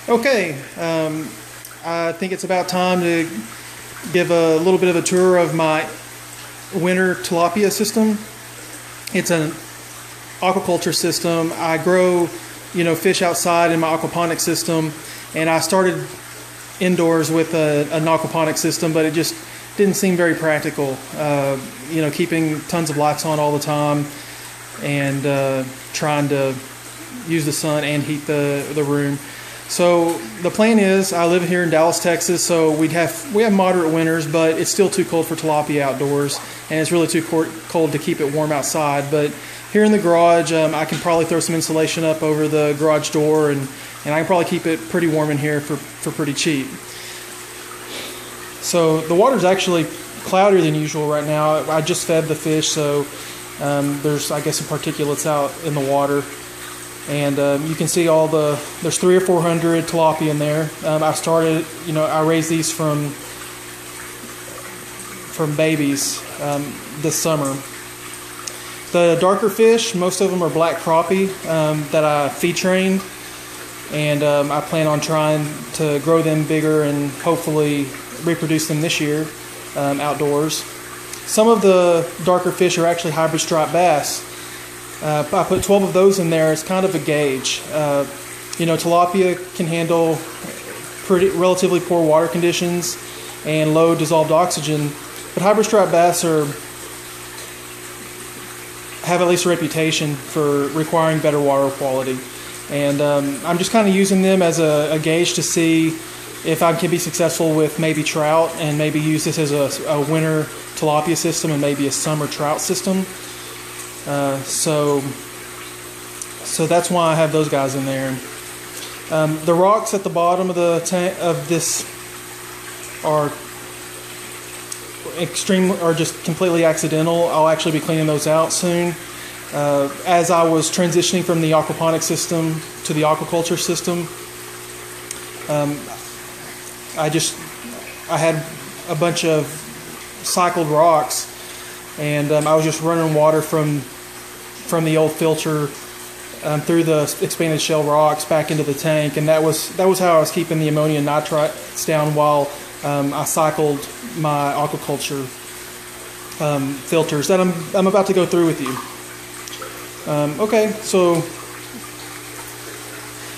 Okay, I think it's about time to give a little bit of a tour of my winter tilapia system. It's an aquaculture system. I grow, fish outside in my aquaponics system, and I started indoors with an aquaponics system, but it just didn't seem very practical. Keeping tons of lights on all the time and trying to use the sun and heat the room. So the plan is, I live here in Dallas, Texas, so we have moderate winters, but it's still too cold for tilapia outdoors, and it's really too cold to keep it warm outside. But here in the garage, I can probably throw some insulation up over the garage door, and I can probably keep it pretty warm in here for pretty cheap. So the water's actually cloudier than usual right now. I just fed the fish, so there's, I guess, some particulates out in the water. And you can see there's 300 or 400 tilapia in there. I raised these from babies this summer. The darker fish, most of them are black crappie that I feed trained. And I plan on trying to grow them bigger and hopefully reproduce them this year outdoors. Some of the darker fish are actually hybrid striped bass. I put 12 of those in there as kind of a gauge. Tilapia can handle relatively poor water conditions and low dissolved oxygen, but hybrid striped bass have at least a reputation for requiring better water quality. And I'm just kind of using them as a gauge to see if I can be successful with maybe trout, and maybe use this as a winter tilapia system and maybe a summer trout system. So that's why I have those guys in there. The rocks at the bottom of the tank of this are just completely accidental. I'll actually be cleaning those out soon. As I was transitioning from the aquaponics system to the aquaculture system, I had a bunch of cycled rocks, and I was just running water from the old filter through the expanded shell rocks back into the tank, and that was how I was keeping the ammonia and nitrites down while I cycled my aquaculture filters that I'm about to go through with you. Okay, so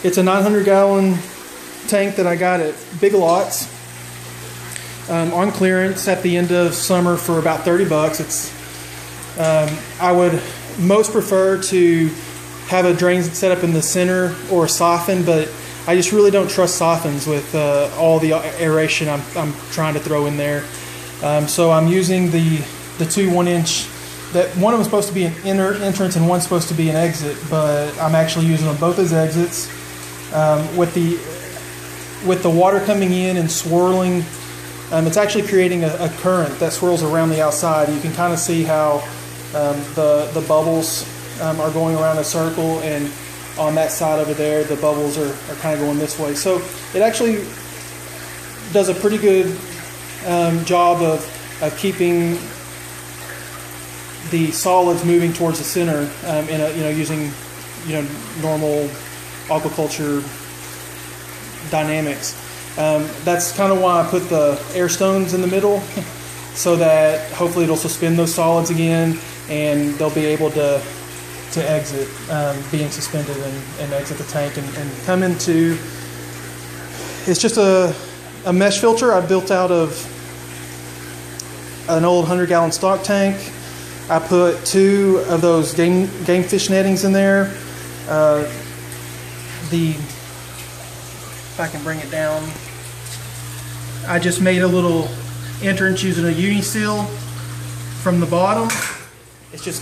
it's a 900-gallon tank that I got at Big Lots on clearance at the end of summer for about $30. I would most prefer to have a drain set up in the center or a siphon, but I just really don't trust siphons with all the aeration I'm trying to throw in there. So I'm using the two 1-inch. That one of them is supposed to be an inner entrance and one's supposed to be an exit, but I'm actually using them both as exits. With the water coming in and swirling, it's actually creating a current that swirls around the outside. You can kind of see how the bubbles are going around a circle, and on that side over there, the bubbles are kind of going this way. So it actually does a pretty good job of keeping the solids moving towards the center using normal aquaculture dynamics. That's kind of why I put the air stones in the middle, so that hopefully it'll suspend those solids again, and they'll be able to exit, being suspended and exit the tank and come into. It's just a mesh filter I built out of an old 100-gallon stock tank. I put 2 of those game fish nettings in there. If I can bring it down, I just made a little entrance using a uni-seal from the bottom. It's just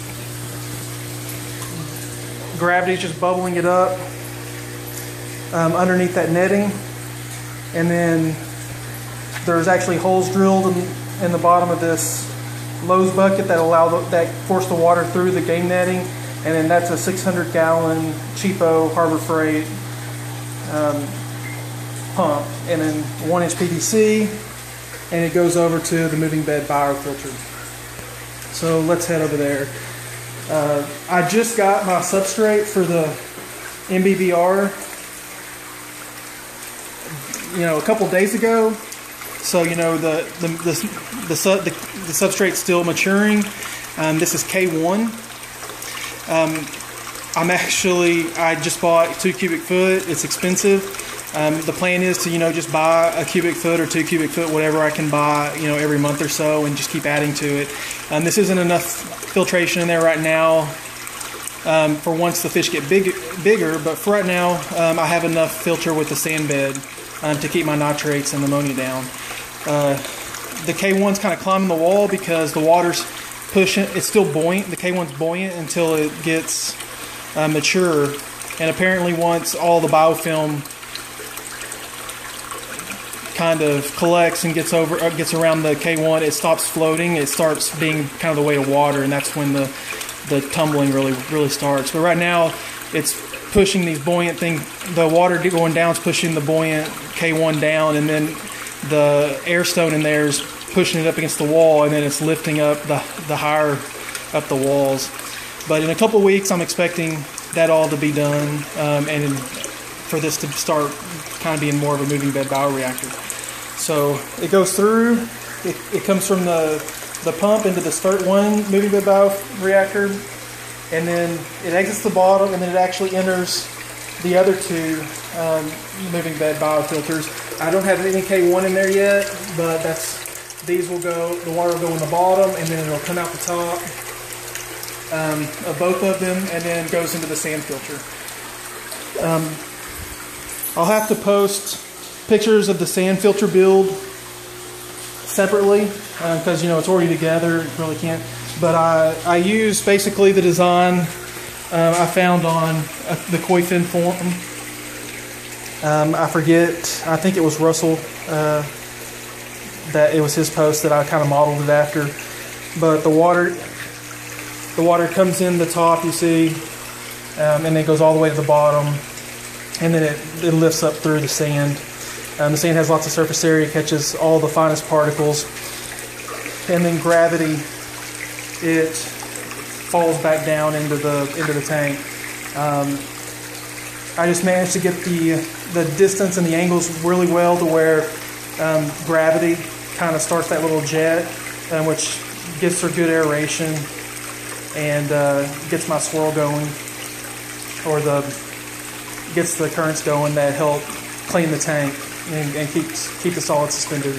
gravity's just bubbling it up underneath that netting, and then there's actually holes drilled in the bottom of this Lowe's bucket that force the water through the game netting, and then that's a 600-gallon cheapo Harbor Freight pump, and then 1-inch PVC, and it goes over to the moving bed biofilter. So let's head over there. I just got my substrate for the MBBR a couple days ago, so the substrate's still maturing. This is K1. I just bought 2 cubic foot. It's expensive. The plan is to just buy a cubic foot or 2 cubic foot, whatever I can buy every month or so, and just keep adding to it. This isn't enough filtration in there right now for once the fish get bigger, but for right now I have enough filter with the sand bed to keep my nitrates and ammonia down. The K1's kind of climbing the wall because the water's pushing. It's still buoyant. The K1's buoyant until it gets mature, and apparently once all the biofilm kind of collects and gets around the K1, it stops floating. It starts being kind of the weight of water, and that's when the tumbling really starts. But right now it's pushing these buoyant things. The water going down is pushing the buoyant K1 down, and then the air stone in there is pushing it up against the wall, and then it's lifting up the higher up the walls. But in a couple of weeks I'm expecting that all to be done, and for this to start kind of being more of a moving bed bioreactor. So it goes through, it comes from the pump into the start one moving bed bioreactor, and then it exits the bottom, and then it actually enters the other 2 moving bed biofilters. I don't have any K1 in there yet, but the water will go in the bottom, and then it'll come out the top of both of them, and then goes into the sand filter. I'll have to post pictures of the sand filter build separately because it's already together. It really can't. But I use basically the design I found on the Koi Fin forum. I forget. I think it was Russell that it was his post that I kind of modeled it after. But the water comes in the top, you see, and then it goes all the way to the bottom, and then it lifts up through the sand. The sand has lots of surface area, catches all the finest particles, and then gravity, it falls back down into the tank. I just managed to get the distance and the angles really well to where gravity kind of starts that little jet, which gives her good aeration and gets my swirl going, or gets the currents going that help clean the tank and keep the solid suspended.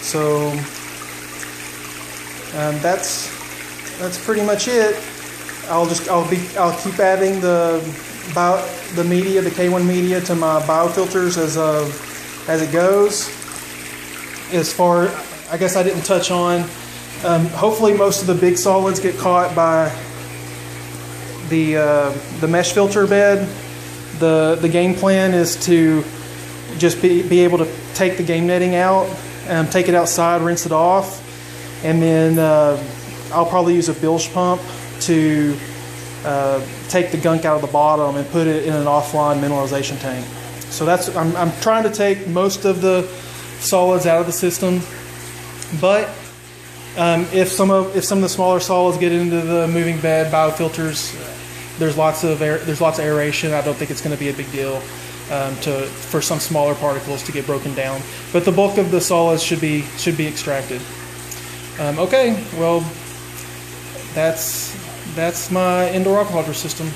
So that's pretty much it. I'll keep adding the media, the K1 media, to my biofilters as it goes. As far, I guess I didn't touch on. Hopefully, most of the big solids get caught by the mesh filter bed. The game plan is to just be able to take the game netting out, take it outside, rinse it off, and then I'll probably use a bilge pump to take the gunk out of the bottom and put it in an offline mineralization tank. So I'm trying to take most of the solids out of the system, but if some of the smaller solids get into the moving bed biofilters, there's lots of aeration. I don't think it's going to be a big deal for some smaller particles to get broken down. But the bulk of the solids should be extracted. Okay, well, that's my indoor aquaculture system.